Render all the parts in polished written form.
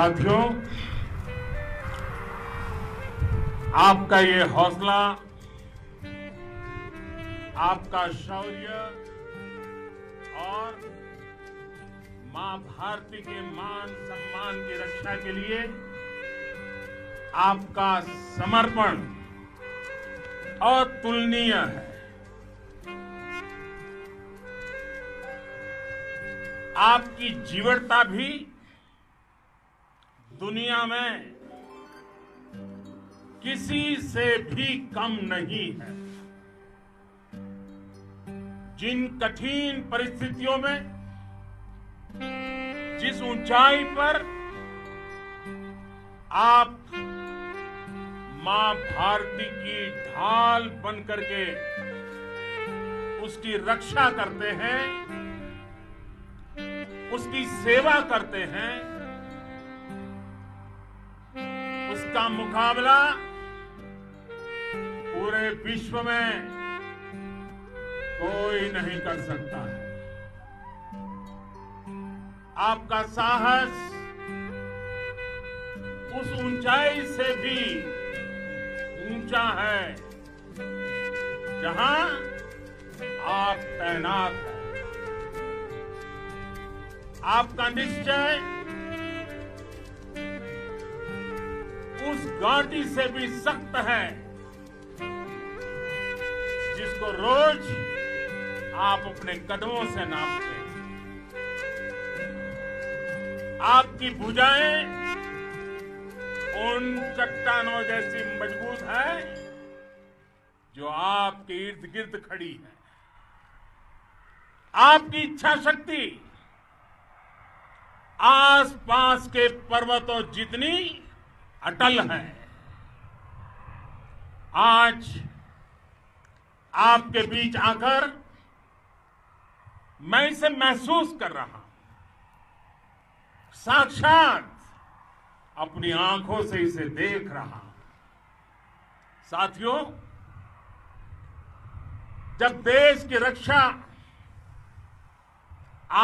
साथियों, आपका ये हौसला, आपका शौर्य और मां भारती के मान सम्मान की रक्षा के लिए आपका समर्पण अतुलनीय है। आपकी जीवटता भी दुनिया में किसी से भी कम नहीं है। जिन कठिन परिस्थितियों में, जिस ऊंचाई पर आप मां भारती की ढाल बन करके उसकी रक्षा करते हैं, उसकी सेवा करते हैं, उसका मुकाबला पूरे विश्व में कोई नहीं कर सकता है। आपका साहस उस ऊंचाई से भी ऊंचा है जहां आप तैनात हैं। आपका निश्चय उस घाटी से भी सख्त है जिसको रोज आप अपने कदमों से नापते हैं। आपकी भुजाएं उन चट्टानों जैसी मजबूत है जो आपके इर्द गिर्द खड़ी है। आपकी इच्छा शक्ति आसपास के पर्वतों जितनी अटल है। आज आपके बीच आकर मैं इसे महसूस कर रहा हूं, साक्षात अपनी आंखों से इसे देख रहा हूं। साथियों, जब देश की रक्षा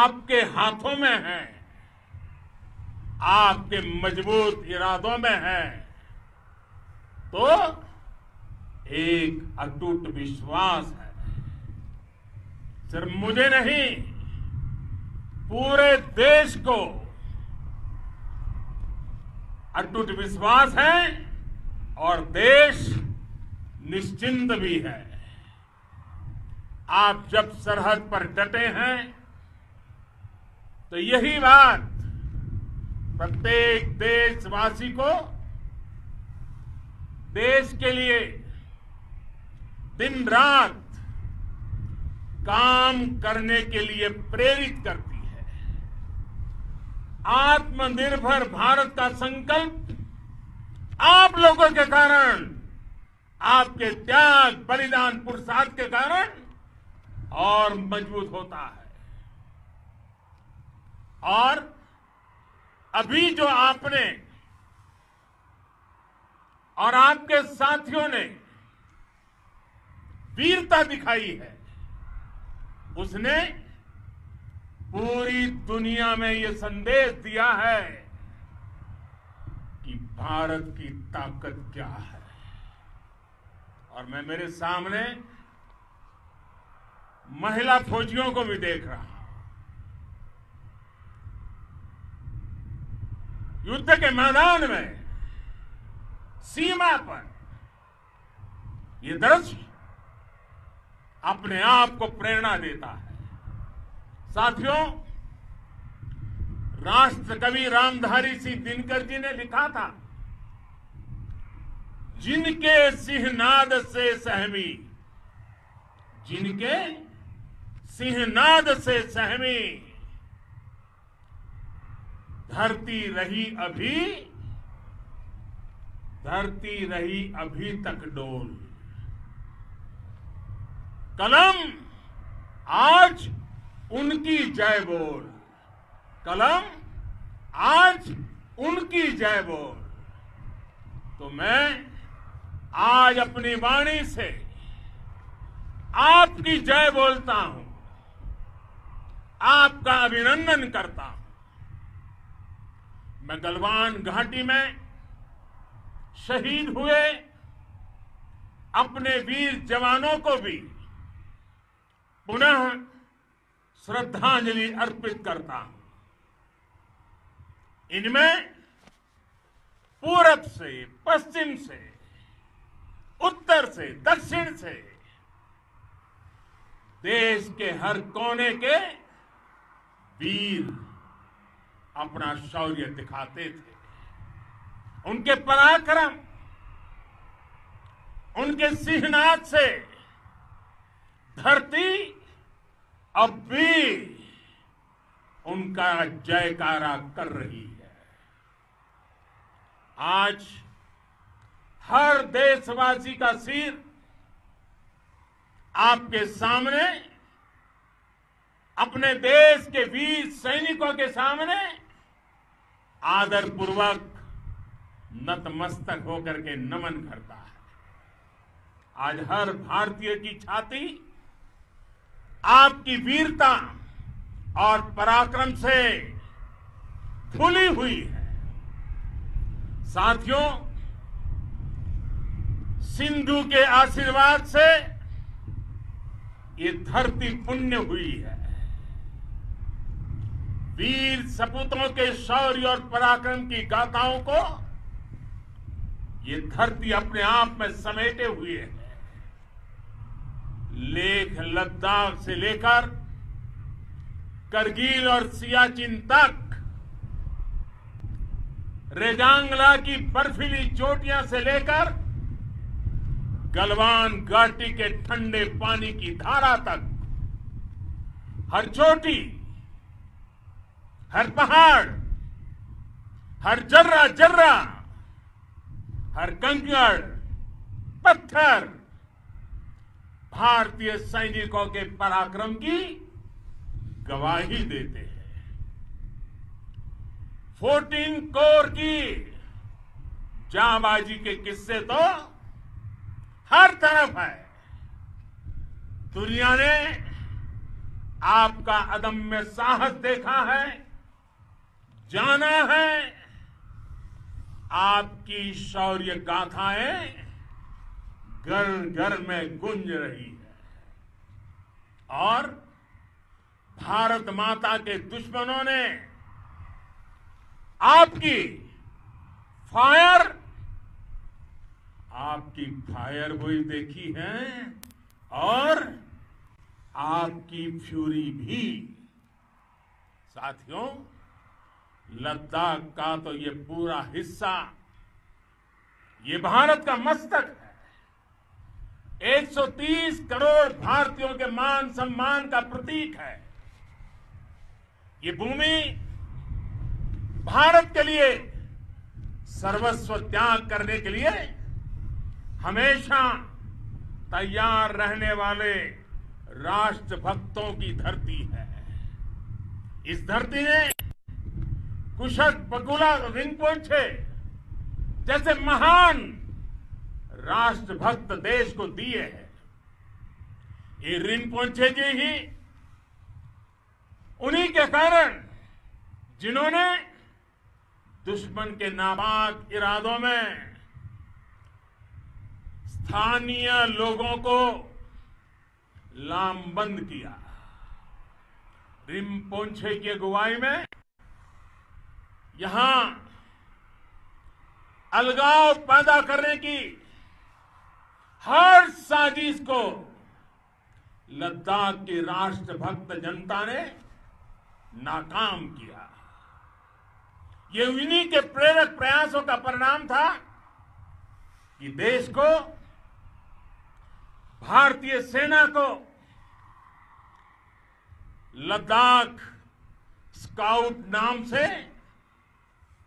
आपके हाथों में है, आपके मजबूत इरादों में है, तो एक अटूट विश्वास है। सिर्फ मुझे नहीं, पूरे देश को अटूट विश्वास है और देश निश्चिंत भी है। आप जब सरहद पर डटे हैं तो यही बात प्रत्येक देशवासी को देश के लिए दिन रात काम करने के लिए प्रेरित करती है। आत्मनिर्भर भारत का संकल्प आप लोगों के कारण, आपके त्याग, बलिदान, पुरुषार्थ के कारण और मजबूत होता है। और अभी जो आपने और आपके साथियों ने वीरता दिखाई है, उसने पूरी दुनिया में ये संदेश दिया है कि भारत की ताकत क्या है। और मैं मेरे सामने महिला फौजियों को भी देख रहा हूं। युद्ध के मैदान में, सीमा पर, ये दृश्य अपने आप को प्रेरणा देता है। साथियों, राष्ट्रकवि रामधारी सिंह दिनकर जी ने लिखा था, जिनके सिंहनाद से सहमी, जिनके सिंहनाद से सहमी, धरती रही अभी तक डोल। कलम आज उनकी जय बोल, कलम आज उनकी जय बोल। तो मैं आज अपनी वाणी से आपकी जय बोलता हूं, आपका अभिनंदन करता हूं। मैं गलवान घाटी में शहीद हुए अपने वीर जवानों को भी पुनः श्रद्धांजलि अर्पित करता हूं। इनमें पूरब से, पश्चिम से, उत्तर से, दक्षिण से देश के हर कोने के वीर अपना शौर्य दिखाते थे। उनके पराक्रम, उनके सिंहनाद से धरती अब भी उनका जयकारा कर रही है। आज हर देशवासी का सिर आपके सामने, अपने देश के वीर सैनिकों के सामने आदरपूर्वक नतमस्तक होकर के नमन करता है। आज हर भारतीय की छाती आपकी वीरता और पराक्रम से फूली हुई है। साथियों, सिंधु के आशीर्वाद से ये धरती पुण्य हुई है। वीर सपूतों के शौर्य और पराक्रम की गाथाओं को ये धरती अपने आप में समेटे हुए है। लेह लद्दाख से लेकर करगिल और सियाचिन तक, रेजांगला की बर्फीली चोटियां से लेकर गलवान घाटी के ठंडे पानी की धारा तक, हर चोटी, हर पहाड़, हर जर्रा जर्रा, हर कंकड़ पत्थर भारतीय सैनिकों के पराक्रम की गवाही देते हैं। 14 कोर की जांबाजी के किस्से तो हर तरफ है। दुनिया ने आपका अदम्य साहस देखा है, जाना है। आपकी शौर्य गाथाएं घर घर में गूंज रही है और भारत माता के दुश्मनों ने आपकी फायर हुई देखी है और आपकी फ्यूरी भी। साथियों, लद्दाख का तो ये पूरा हिस्सा ये भारत का मस्तक है। 130 करोड़ भारतीयों के मान सम्मान का प्रतीक है। ये भूमि भारत के लिए सर्वस्व त्याग करने के लिए हमेशा तैयार रहने वाले राष्ट्रभक्तों की धरती है। इस धरती ने कुशक बकुला रिम्पोछे जैसे महान राष्ट्रभक्त देश को दिए हैं। ये रिम्पोछे जी ही उन्हीं के कारण जिन्होंने दुश्मन के नापाक इरादों में स्थानीय लोगों को लामबंद किया। रिम्पोछे की अगुवाई में यहां अलगाव पैदा करने की हर साजिश को लद्दाख की राष्ट्रभक्त जनता ने नाकाम किया। ये उन्हीं के प्रेरक प्रयासों का परिणाम था कि देश को, भारतीय सेना को लद्दाख स्काउट नाम से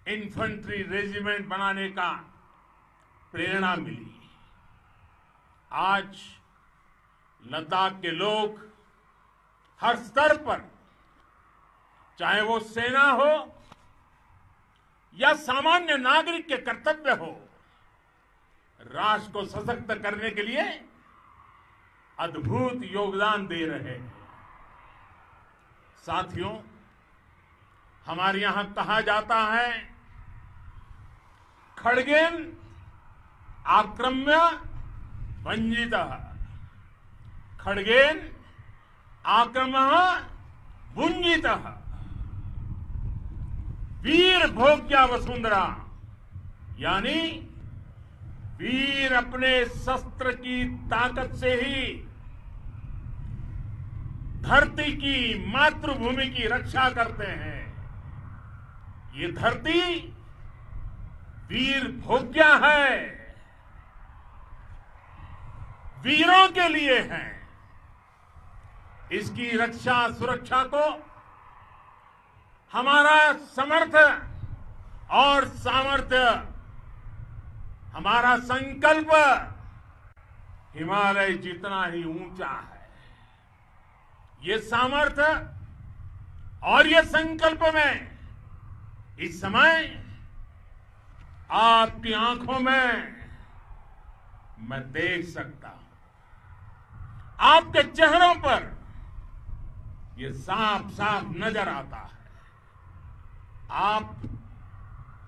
इन्फेंट्री रेजिमेंट बनाने का प्रेरणा मिली। आज लद्दाख के लोग हर स्तर पर, चाहे वो सेना हो या सामान्य नागरिक के कर्तव्य हो, राष्ट्र को सशक्त करने के लिए अद्भुत योगदान दे रहे हैं। साथियों, हमारे यहां कहा जाता है खड्गेन आक्रम्य भंजितः, खड्गेन आक्रम्य भुंजितः, वीर भोग्या वसुंधरा, यानी वीर अपने शस्त्र की ताकत से ही धरती की, मातृभूमि की रक्षा करते हैं। ये धरती वीर भोग्या है, वीरों के लिए है। इसकी रक्षा सुरक्षा को हमारा समर्थ और सामर्थ्य, हमारा संकल्प हिमालय जितना ही ऊंचा है। ये सामर्थ्य और ये संकल्प में इस समय आपकी आंखों में मैं देख सकता हूं, आपके चेहरों पर ये साफ साफ नजर आता है। आप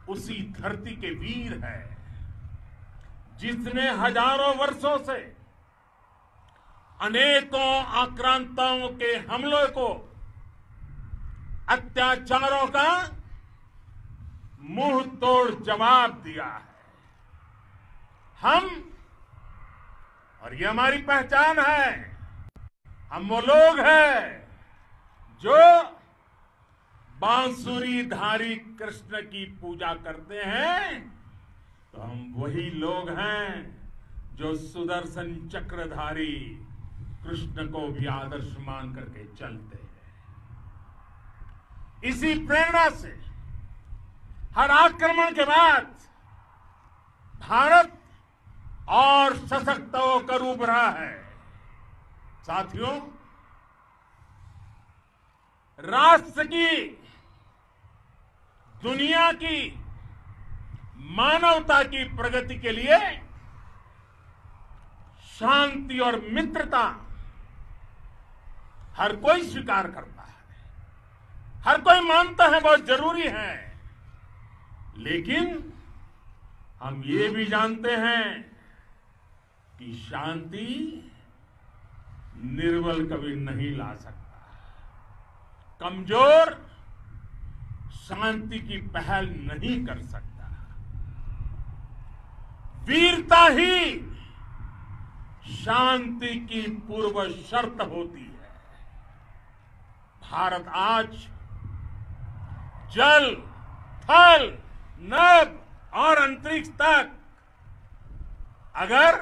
उसी धरती के वीर हैं जिसने हजारों वर्षों से अनेकों आक्रांताओं के हमलों को, अत्याचारों का मुंह तोड़ जवाब दिया है। हम, और ये हमारी पहचान है, हम वो लोग हैं जो बांसुरीधारी कृष्ण की पूजा करते हैं, तो हम वही लोग हैं जो सुदर्शन चक्रधारी कृष्ण को भी आदर्श मान करके चलते हैं। इसी प्रेरणा से हर आक्रमण के बाद भारत और सशक्त होकर उभरा है। साथियों, राष्ट्र की, दुनिया की, मानवता की प्रगति के लिए शांति और मित्रता हर कोई स्वीकार करता है, हर कोई मानता है बहुत जरूरी है। लेकिन हम ये भी जानते हैं कि शांति निर्बल कभी नहीं ला सकता। कमजोर शांति की पहल नहीं कर सकता। वीरता ही शांति की पूर्व शर्त होती है। भारत आज जल, थल, नभ और अंतरिक्ष तक अगर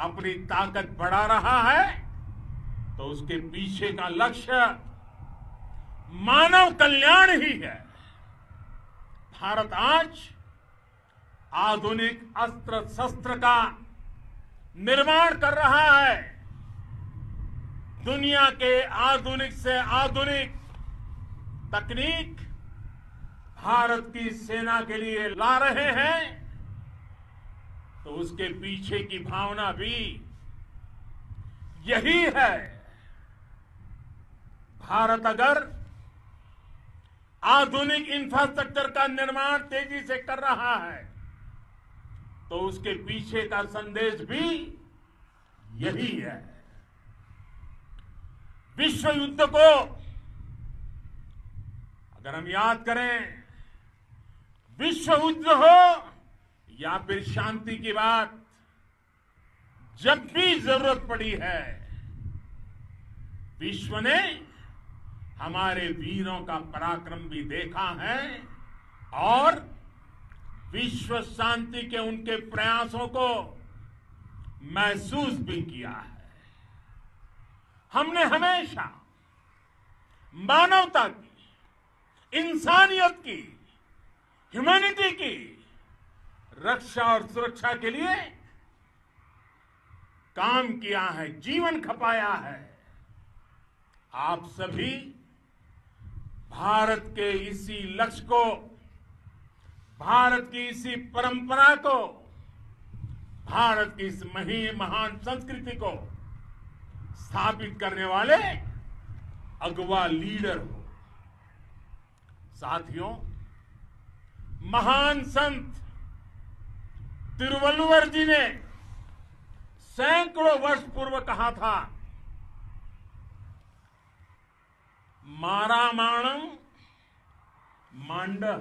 अपनी ताकत बढ़ा रहा है तो उसके पीछे का लक्ष्य मानव कल्याण ही है। भारत आज आधुनिक अस्त्र शस्त्र का निर्माण कर रहा है। दुनिया के आधुनिक से आधुनिक तकनीक भारत की सेना के लिए ला रहे हैं, तो उसके पीछे की भावना भी यही है। भारत अगर आधुनिक इंफ्रास्ट्रक्चर का निर्माण तेजी से कर रहा है तो उसके पीछे का संदेश भी यही है। विश्व युद्ध को अगर हम याद करें, विश्व युद्ध हो या फिर शांति की बात, जब भी जरूरत पड़ी है विश्व ने हमारे वीरों का पराक्रम भी देखा है और विश्व शांति के उनके प्रयासों को महसूस भी किया है। हमने हमेशा मानवता की, इंसानियत की, ह्यूमैनिटी की रक्षा और सुरक्षा के लिए काम किया है, जीवन खपाया है। आप सभी भारत के इसी लक्ष्य को, भारत की इसी परंपरा को, भारत की इस महान संस्कृति को स्थापित करने वाले अगवा लीडर हो। साथियों, महान संत तिरुवल्लुवर जी ने सैकड़ों वर्ष पूर्व कहा था, मारामाणम मांडह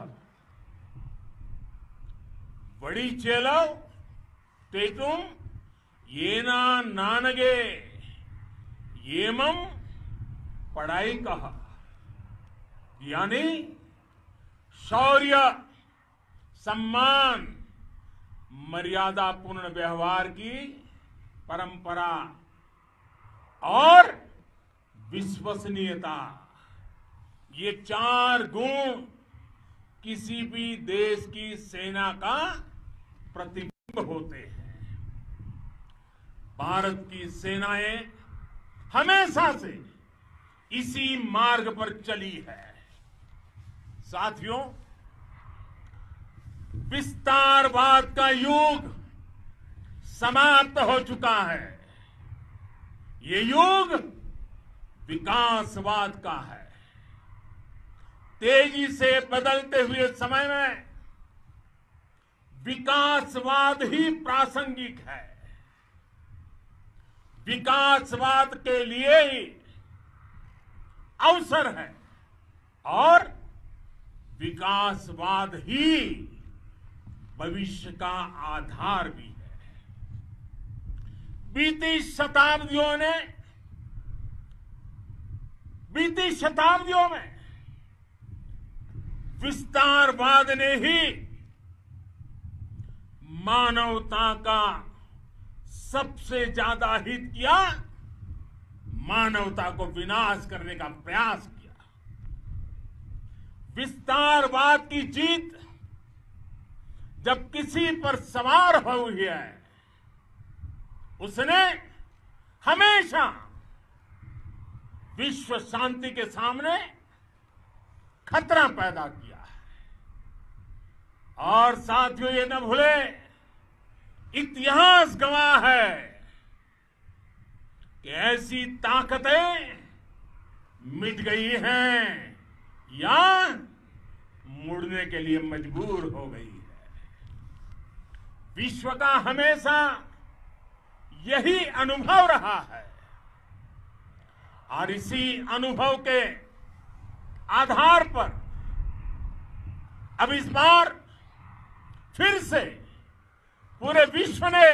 वड़ी चेलव तेतुम येना नानगे येमम पढ़ाई कहा। यानी शौर्य, सम्मान, मर्यादा पूर्ण व्यवहार की परंपरा और विश्वसनीयता, ये 4 गुण किसी भी देश की सेना का प्रतिबिंब होते हैं। भारत की सेनाएं हमेशा से इसी मार्ग पर चली है। साथियों, विस्तारवाद का युग समाप्त हो चुका है। ये युग विकासवाद का है। तेजी से बदलते हुए समय में विकासवाद ही प्रासंगिक है। विकासवाद के लिए ही अवसर है और विकासवाद ही भविष्य का आधार भी है। बीती शताब्दियों में विस्तारवाद ने ही मानवता का सबसे ज्यादा हित किया, मानवता को विनाश करने का प्रयास किया। विस्तारवाद की जीत जब किसी पर सवार हुई है, उसने हमेशा विश्व शांति के सामने खतरा पैदा किया है। और साथियों, ये न भूले, इतिहास गवाह है कि ऐसी ताकतें मिट गई हैं या मुड़ने के लिए मजबूर हो गई है। विश्व का हमेशा यही अनुभव रहा है और इसी अनुभव के आधार पर अब इस बार फिर से पूरे विश्व ने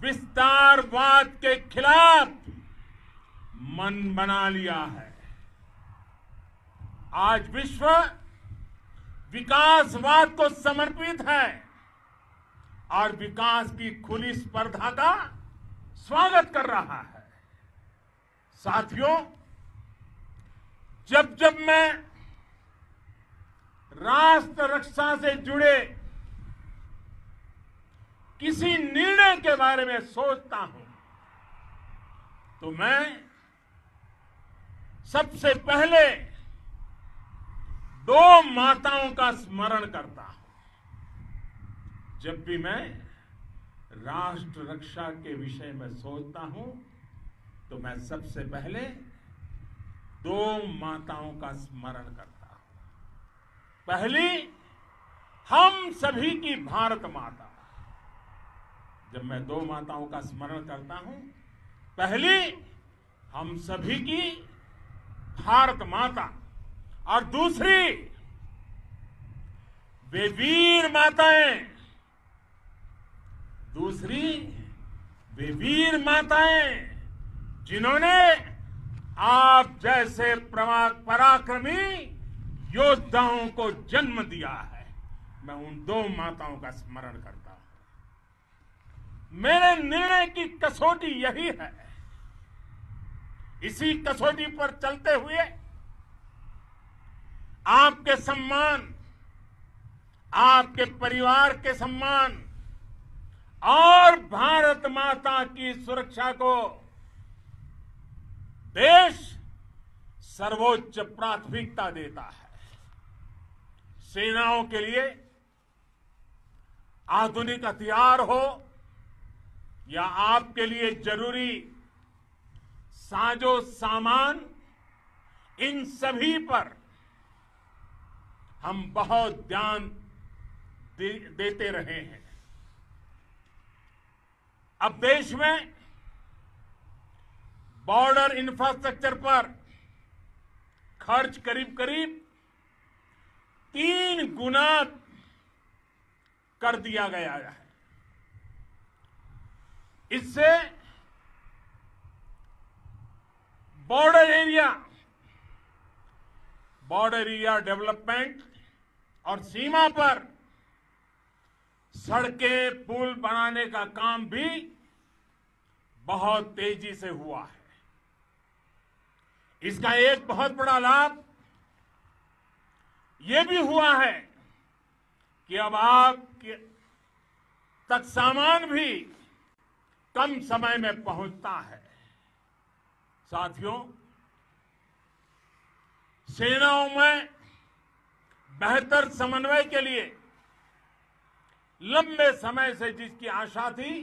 विस्तारवाद के खिलाफ मन बना लिया है। आज विश्व विकासवाद को समर्पित है और विकास की खुली स्पर्धा का स्वागत कर रहा है। साथियों, जब जब मैं राष्ट्र रक्षा से जुड़े किसी निर्णय के बारे में सोचता हूं तो मैं सबसे पहले 2 माताओं का स्मरण करता हूं। जब भी मैं राष्ट्र रक्षा के विषय में सोचता हूं तो मैं सबसे पहले 2 माताओं का स्मरण करता हूं। पहली, हम सभी की भारत माता। जब मैं 2 माताओं का स्मरण करता हूं, पहली हम सभी की भारत माता और दूसरी वे वीर माताएं, जिन्होंने आप जैसे पराक्रमी योद्धाओं को जन्म दिया है। मैं उन 2 माताओं का स्मरण करता हूं। मेरे निर्णय की कसौटी यही है। इसी कसौटी पर चलते हुए आपके सम्मान, आपके परिवार के सम्मान और भारत माता की सुरक्षा को देश सर्वोच्च प्राथमिकता देता है। सेनाओं के लिए आधुनिक हथियार हो या आपके लिए जरूरी साजो सामान, इन सभी पर हम बहुत ध्यान देते रहे हैं। अब देश में बॉर्डर इंफ्रास्ट्रक्चर पर खर्च करीब करीब 3 गुना कर दिया गया है। इससे बॉर्डर एरिया डेवलपमेंट और सीमा पर सड़कें पुल बनाने का काम भी बहुत तेजी से हुआ है। इसका एक बहुत बड़ा लाभ ये भी हुआ है कि अब आप तक सामान भी कम समय में पहुंचता है। साथियों, सेनाओं में बेहतर समन्वय के लिए लंबे समय से जिसकी आशा थी,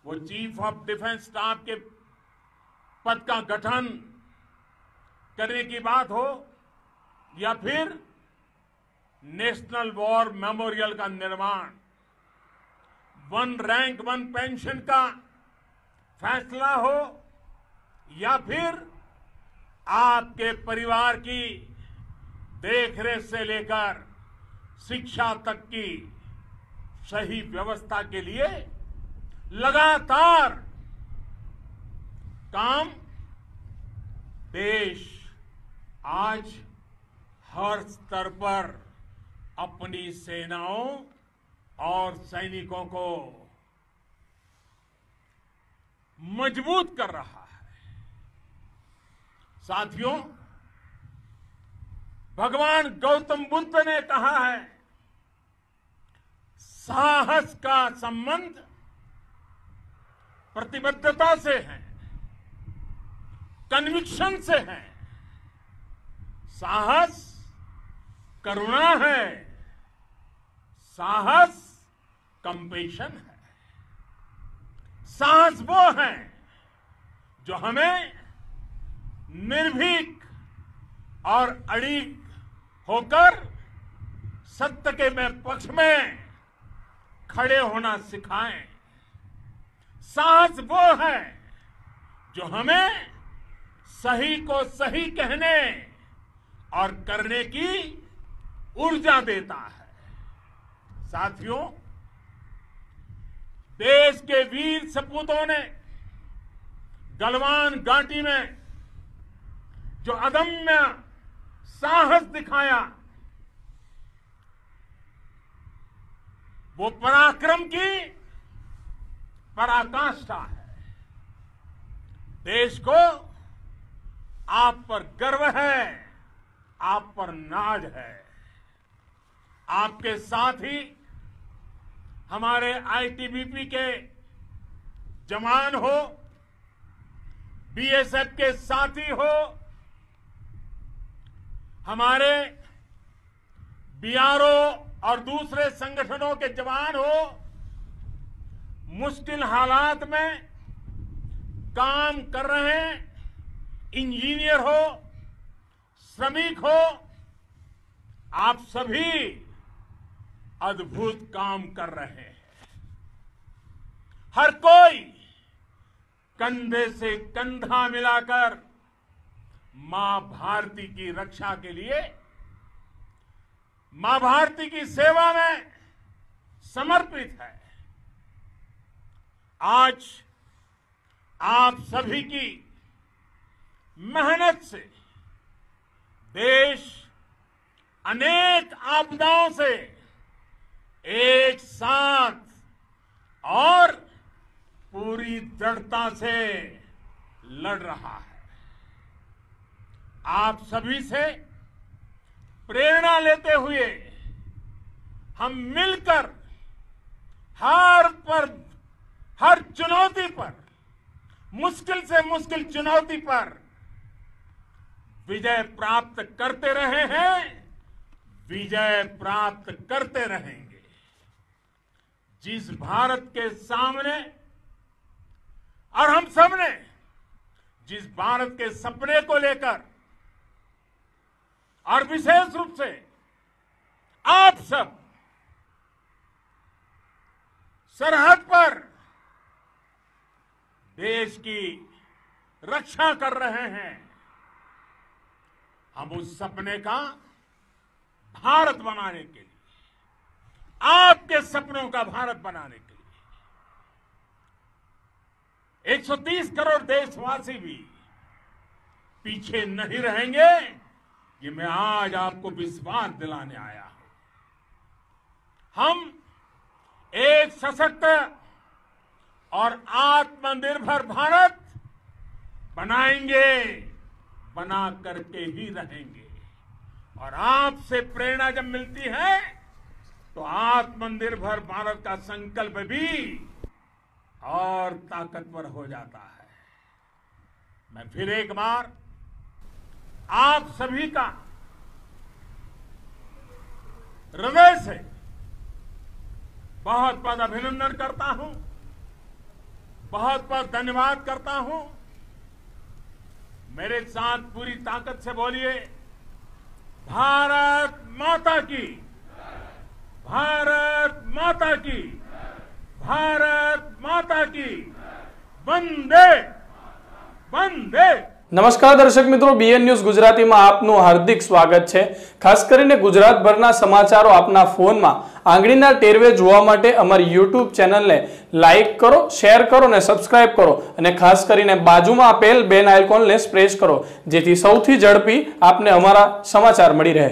वो चीफ ऑफ डिफेंस स्टाफ के पद का गठन करने की बात हो या फिर नेशनल वॉर मेमोरियल का निर्माण, 1 रैंक 1 पेंशन का फैसला हो या फिर आपके परिवार की देखरेख से लेकर शिक्षा तक की सही व्यवस्था के लिए लगातार काम देश आज हर स्तर पर अपनी सेनाओं और सैनिकों को मजबूत कर रहा है। साथियों, भगवान गौतम बुद्ध ने कहा है, साहस का संबंध प्रतिबद्धता से है, कन्विक्शन से है। साहस करुणा है, साहस कंपेशन है। साहस वो है जो हमें निर्भीक और अड़िग होकर सत्य के पक्ष में खड़े होना सिखाएं। साहस वो है जो हमें सही को सही कहने और करने की ऊर्जा देता है। साथियों, देश के वीर सपूतों ने गलवान घाटी में जो अदम्य साहस दिखाया, वो पराक्रम की पराकाष्ठा है। देश को आप पर गर्व है, आप पर नाज है। आपके साथ ही हमारे आईटीबीपी के जवान हो, बीएसएफ के साथी हो, हमारे बीआरओ और दूसरे संगठनों के जवान हो, मुश्किल हालात में काम कर रहे इंजीनियर हो, श्रमिक हो, आप सभी अद्भुत काम कर रहे हैं। हर कोई कंधे से कंधा मिलाकर मां भारती की रक्षा के लिए, मां भारती की सेवा में समर्पित है। आज आप सभी की मेहनत से देश अनेक आपदाओं से एक साथ और पूरी दृढ़ता से लड़ रहा है। आप सभी से प्रेरणा लेते हुए हम मिलकर हर चुनौती पर, मुश्किल से मुश्किल चुनौती पर विजय प्राप्त करते रहे हैं, विजय प्राप्त करते रहेंगे। जिस भारत के सामने और हम सबने जिस भारत के सपने को लेकर और विशेष रूप से आप सब सरहद पर देश की रक्षा कर रहे हैं। हम उस सपने का भारत बनाने के लिए, आपके सपनों का भारत बनाने के लिए 130 करोड़ देशवासी भी पीछे नहीं रहेंगे, ये मैं आज आपको विश्वास दिलाने आया हूं। हम एक सशक्त और आत्मनिर्भर भारत बनाएंगे, बना करके ही रहेंगे। और आपसे प्रेरणा जब मिलती है तो आत्मनिर्भर भारत का संकल्प भी और ताकतवर हो जाता है। मैं फिर एक बार आप सभी का हृदय से बहुत बहुत अभिनंदन करता हूं, बहुत बहुत धन्यवाद करता हूं। मेरे साथ पूरी ताकत से बोलिए, भारत माता की, भारत माता की, भारत माता की, वंदे वंदे। નમસ્કાર દર્શક મિત્રો, બીએન ન્યૂઝ ગુજરાતીમાં આપનું હાર્દિક સ્વાગત છે। ખાસ કરીને ગુજરાતભરના સમાચારો આપના ફોનમાં આંગળીના ટેરવે જોવા માટે અમારી યુટ્યુબ ચેનલને લાઇક કરો, શેર કરો અને સબસ્ક્રાઇબ કરો અને ખાસ કરીને બાજુમાં આપેલ બેલ આઇકોનને પ્રેસ કરો, જેથી સૌથી ઝડપી આપને અમારા સમાચાર મળી રહે।